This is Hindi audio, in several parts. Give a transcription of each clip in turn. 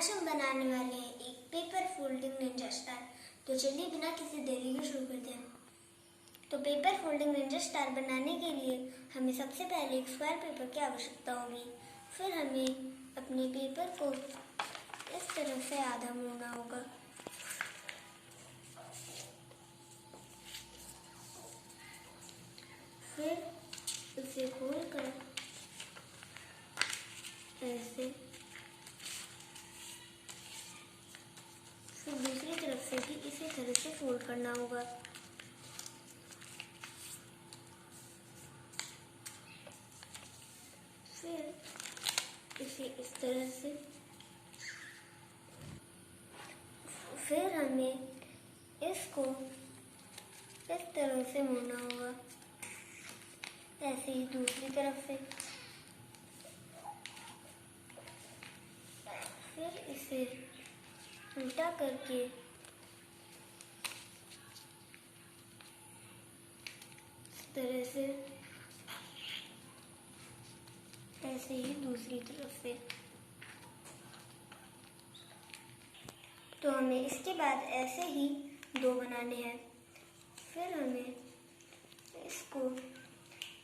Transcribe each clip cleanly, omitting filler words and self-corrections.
आज हम बनाने वाले हैं एक पेपर फोल्डिंग निंजा स्टार। तो चलिए बिना किसी देरी के शुरू करते हैं। तो पेपर फोल्डिंग निंजा स्टार बनाने के लिए हमें सबसे पहले एक स्क्वायर पेपर की आवश्यकता होगी। फिर हमें अपने पेपर को इस तरह से आधा मोड़ना होगा। फिर इसे खोलकर ऐसे, फिर दूसरी तरफ से भी इसी तरह से फोल्ड करना होगा। फिर इसे इस तरह से, फिर हमें इसको इस तरह से मोड़ना होगा, ऐसे ही दूसरी तरफ से। फिर इसे उल्टा करके इस तरह से, ऐसे ही दूसरी तरफ से। तो हमें इसके बाद ऐसे ही दो बनाने हैं। फिर हमें इसको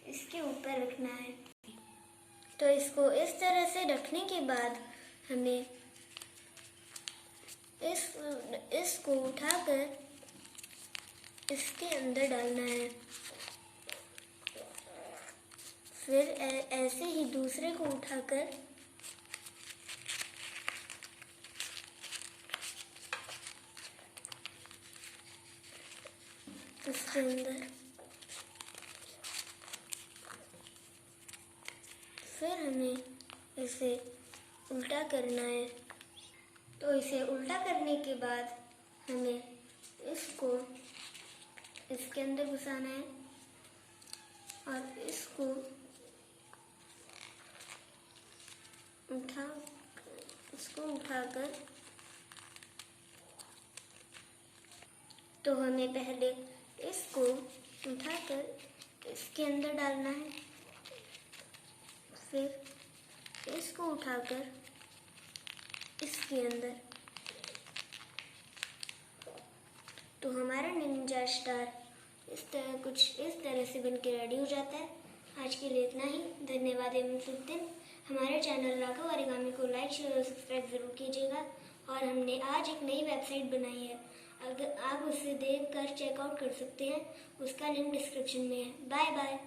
इसके ऊपर रखना है। तो इसको इस तरह से रखने के बाद हमें इसको उठाकर इसके अंदर डालना है। फिर ऐसे ही दूसरे को उठाकर इसके अंदर, फिर हमें इसे उल्टा करना है। तो इसे उल्टा करने के बाद हमें इसको इसके अंदर घुसाना है और इसको उठाकर, तो हमें पहले इसको उठाकर इसके अंदर डालना है। फिर इसको उठाकर इसके अंदर। तो हमारा निंजा स्टार कुछ इस तरह से बनके रेडी हो जाता है। आज के लिए इतना ही। धन्यवाद एवं शुभ दिन। हमारे चैनल राघव ओरिगामी को लाइक, शेयर और सब्सक्राइब जरूर कीजिएगा। और हमने आज एक नई वेबसाइट बनाई है, अगर आप उसे देखकर चेकआउट कर सकते हैं। उसका लिंक डिस्क्रिप्शन में है। Bye bye.